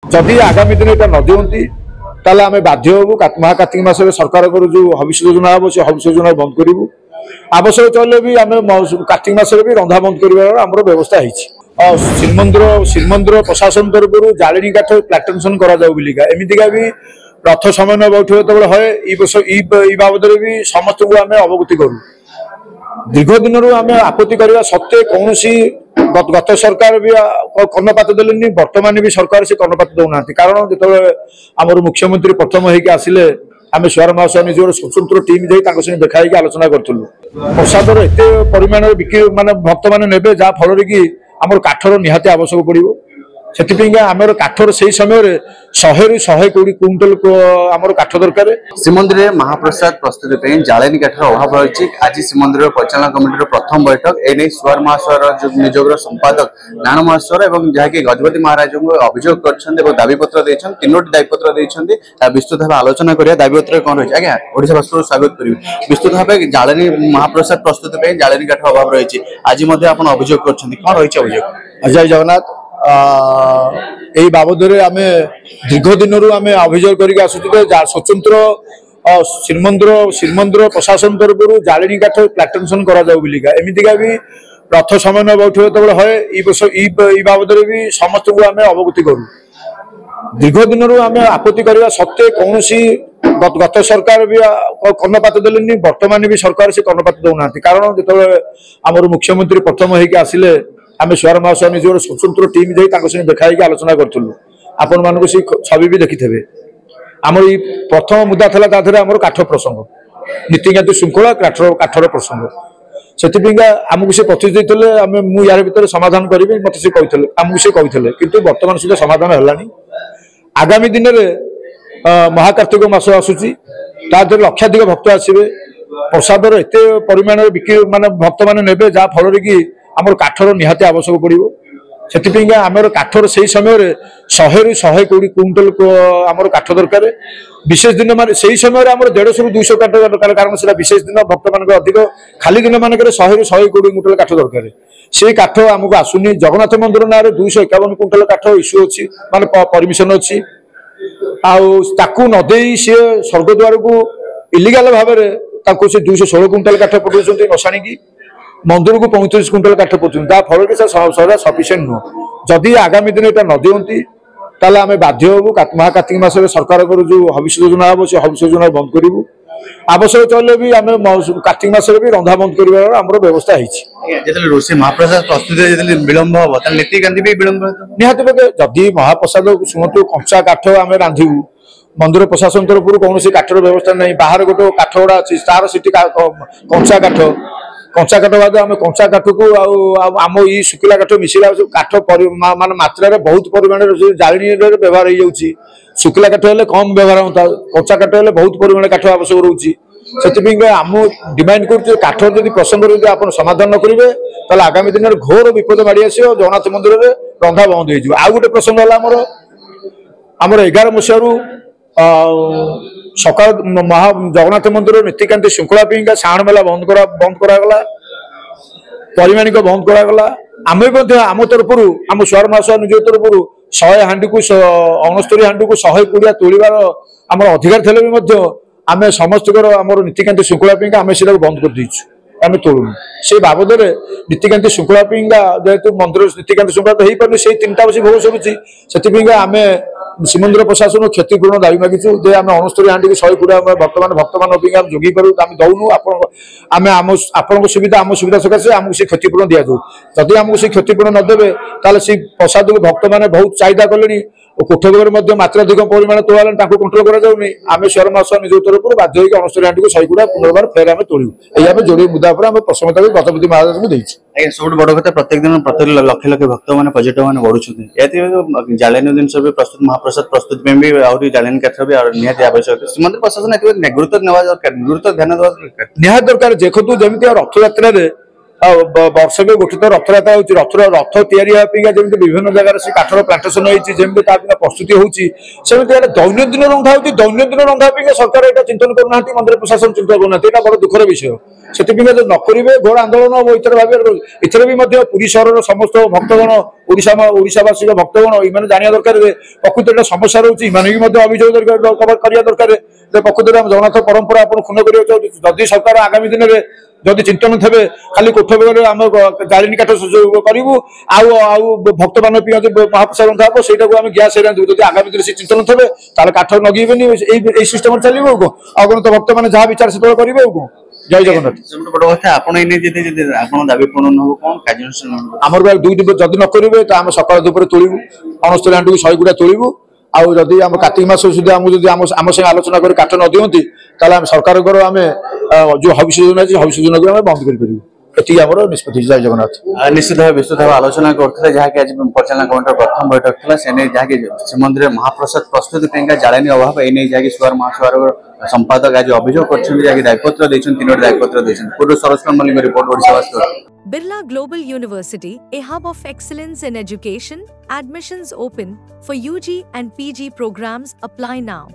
जदि आगामी दिन यहाँ न दिखती ताले आम बाध्य हबू महाकार्तिक मासरे सरकार जो हविष योजना हम से हविष योजना बंद करूँ। आवश्यक चलने भी आम कार्तिक मासरे भी रंधा बंद कर व्यवस्था श्रीमंदिर प्रशासन तरफ जाले काठ प्लांटेशन करमितिका भी रथ समन्वय बैठक जो है बाबद भी समस्त को आम अवगति करूँ। दीर्घ दिन आम आपत्ति करने सत्वे कौन गत सरकार भी कर्णपात देलेनी वर्तमान भी सरकार से कर्णपात दौना कारण जो आम मुख्यमंत्री प्रथम होके आसिले आम सुआर महोत्सव निजर स्वतंत्र टीम जाई देखाई आलोचना करूँ। प्रसाद एत परिमाण बिक्री माने भक्त मैंने ने जहाँफल कि आम काठर निहाती आवश्यक पड़ो से आम काठर से समय 100 ରୁ 120 क्विंटल आमर काठ दरकार। श्रीमंदिर महाप्रसाद प्रस्तुति जालेनी काठर अभाव रही। आज श्रीमंदिर परिचालन कमिटी प्रथम बैठक एने सुआर महाशय निजोग संपादक नारायण महाशय और जहाँकि गजपति महाराज को अभियोग कर दाबीपत्र तीनोटी दाबीपत्र विस्तृत भाव आलोचना करिया। दाबीपत्र कौन रही आज्ञा ओडिशावासी स्वागत करेंगे। विस्तृत भाव जालेनी महाप्रसाद प्रस्तुति जालेनी काठ अभाव रही। आज अभियोग कौन रही अभियोग? जय जगन्नाथ। यही बाबद आम दीर्घ दिन आम अभियोग करके आसुचे स्वतंत्र श्रीमंदिर प्रशासन तरफ जाले काठ प्लांटेशन करमितिका भी रथ समन्वय बैठक जो है बाबद भी समस्त को आम अवगति करूँ। दीर्घ दिन आम आपत्ति करने सत्वे कौन गत सरकार भी कर्णपात देलेनी वर्तमान भी सरकार से कर्णपात दौना कारण जो आम मुख्यमंत्री प्रथम होके आसिले आम सुआर महोत्सव निजर स्वतंत्र टीम जाई देखाई आलोचना करूँ। आपण मान छवि भी देखी थे आम प्रथम मुद्दा था आम काठ प्रसंग नीतिकांति श्रृंखला काठर प्रसंग से आमको से प्रतिश्रुति देते मुझे यार भर समाधान करी मत से आमको से कहते कि बर्तमान सुधा समाधान है। आगामी दिन में महाकार्तिक मास आसूची लक्षाधिक भक्त आसवे प्रसादर एत परिमाण बिक्री माने भक्त मैंने ने जहाँफल कि आम काठर निहाती आवश्यक पड़ो से आम काठर से समय 100 ରୁ 120 क्विंटल आम काठ दरकार। विशेष दिन मान से समय आम 150 ରୁ 200 काठ दरकार कारण से विशेष दिन भक्त मान अधिक खाली दिन मानक 100 ରୁ 120 क्विंटल काठ दरकार। से काठ आमको आसुनी जगन्नाथ मंदिर ना 251 क्विंटल काठ इश्यू अच्छी माने परमिशन अच्छी आकु नदे सी स्वर्गद्वार को इलिगाल भाव से 216 क्विंटल काठ पठाऊँ मशाणी की मंदिर को 35 क्विंटल काठ पहुंचुं फल सफिसीयंट नुह। जदि आगामी दिन यहाँ न दिखती ताले आम बाध्य हबू महाकार्तिक मासरे सरकार जो हविष योजना हम से हविष योजना बंद करूँ। आवश्यक चलने भी आम कार्तिक मासरे भी रंधा बंद कर व्यवस्था रोषे महाप्रसाद प्रस्तुति विलंब हम नीतिकांति भी विलंब निहत जदि महाप्रसाद शुणु कंचा काठ आम रांधबू मंदिर प्रशासन तरफ कौन काठर व्यवस्था नहीं बाहर गोटे काठ गुड़ा अच्छी तार सी कंचा काठ बाद आम कंचा काठ को आम ये शुखिला काठ मिसला काठ मान मात्रा बहुत परिमाण जाली व्यवहार हो शुखिला काठ कम व्यवहार होता कंचा काठ बहुत परिमाण काठ आवश्यक रोचे से आम डिमांड कर काठ जब प्रसंग आप समाधान न करेंगे तो आगामी दिन में घोर विपद माड़ी आस जगन्नाथ मंदिर में रंधा बंद हो। आउ गोटे प्रसंग है आमर 11 मसीह सकाल जगन्नाथ मंदिर नीतिकांति श्रृंखला साण मेला बंद करागला परिमाणिक बंद करागला। आम आम तरफ आम सुआर महोत्सव निज तरफ 100 हांडी को 69 हांडी को 120 तोड़ार आम अधिकार थे आम समस्त आम नीतिकांति श्रृंखला आम से बंद कर देचु आम तोड़ू से बाबद नीतिकांति श्रृंखला जेहेतु मंदिर नीतिकांति श्रृंखला हो पारे से 3टा बस भोग सरुची से आम श्रीमंदिर प्रशासन क्षतिपूर्ण दाबी मागिचु जे आम 69 हांडी को 120 भक्तमान जोगी पारू आम दौनु आपण सुविधा आम सुविधा सकाशे आमको से क्षतिपूर्ण दि जाऊ। जदि आमको से क्षतिपूर्ण नदेवे ताले से प्रसाद को भक्त मैंने बहुत चाहिदा कले कोठभोग मात्राधिक परिमाण तोड़ा कंट्रोल कराऊनी आम सुआर महोत्सव निज तरफ बाध्य होकर 69 हांडी को 120 पुनर्बार फेर आम तोड़ू ये जोड़ी मुद्दा पर आम प्रसंगता गजपति महाराज को देछु। सब बड़ कथा प्रत्येक दिन प्रत्येक लक्ष लक्ष भक्त मैंने पर्यटक मैंने बढ़ुं जालेनी दिन सब प्रस्तुत महाप्रसाद प्रस्तुति में भी आहरी जालेनी काठ भी निहाती आवश्यक श्रीमंदिर प्रशासन गुरुत्व नेवा दरकार गुरुत्व ध्यान देवा निहाती दरकार। देखो जमी रथ यात्रा वर्ष में गोटे तो रथयात्रा हो रथ या विभिन्न जगह से काठर प्लांटेसन होमी प्रस्तुति होती दैनंदिन रंधा हो दैनंदिन रंधा सरकार यहाँ चिंतन करना मंदिर प्रशासन चिंतन करना यहाँ बड़ दुखर विषय से न करेंगे घोर आंदोलन इतर भाव इतर भी पुरी सहर समस्त भक्तगण ओडिशावासी भक्तगण ये जाना दरकार प्रकृत समस्या रोचे भी अभियोग करवा दरकार प्रकृत जगन्नाथ परंपरा आप क्षुण्ण कर सरकार आगामी दिन में जदि चिंतन थे खाली कोठ बेगर आम जालिनी काठ करूँ आउ भक्त मान महाप्रसाद रंधा से गैस जब आगामी दिन से चिंतन थे काठ नगेबे सिस्टम चलो अगणित भक्त मैंने जहाँ विचार से करेंगे जय जगन्नाथ बड़ कथा आपन दाबी पूर्ण हो कौन कार्यानुष्ठान आमर दुईट जदि न करेंगे तो आम सकाल दुपर तोलू 69 को 100 गुड़ा तोलू आउ जदि आम कार्तिक मास सुधा आम संगे आलोचना कर काठ न दिखती आम सरकार आम जो हविष योजना अच्छी हविष योजना को बंद करूँ ये आम निष्पत्ति जय जगन्नाथ निश्चित भाव विस्तृत भाव आलोचना करते जहाँकि आज परिचालना कमिटर प्रथम बैठक था से जहाँकि श्रीमंदिर महाप्रसाद प्रस्तुति जाळेनी अभाव एने जहाँकि सुआर महासभार संपादक आज अभियोग कर दायपत्र तीनोटी दायपत्र पूर्व Saroj Mallick report Odisha Birla Global University, a hub of excellence in education, admissions open for UG and PG programs. Apply now.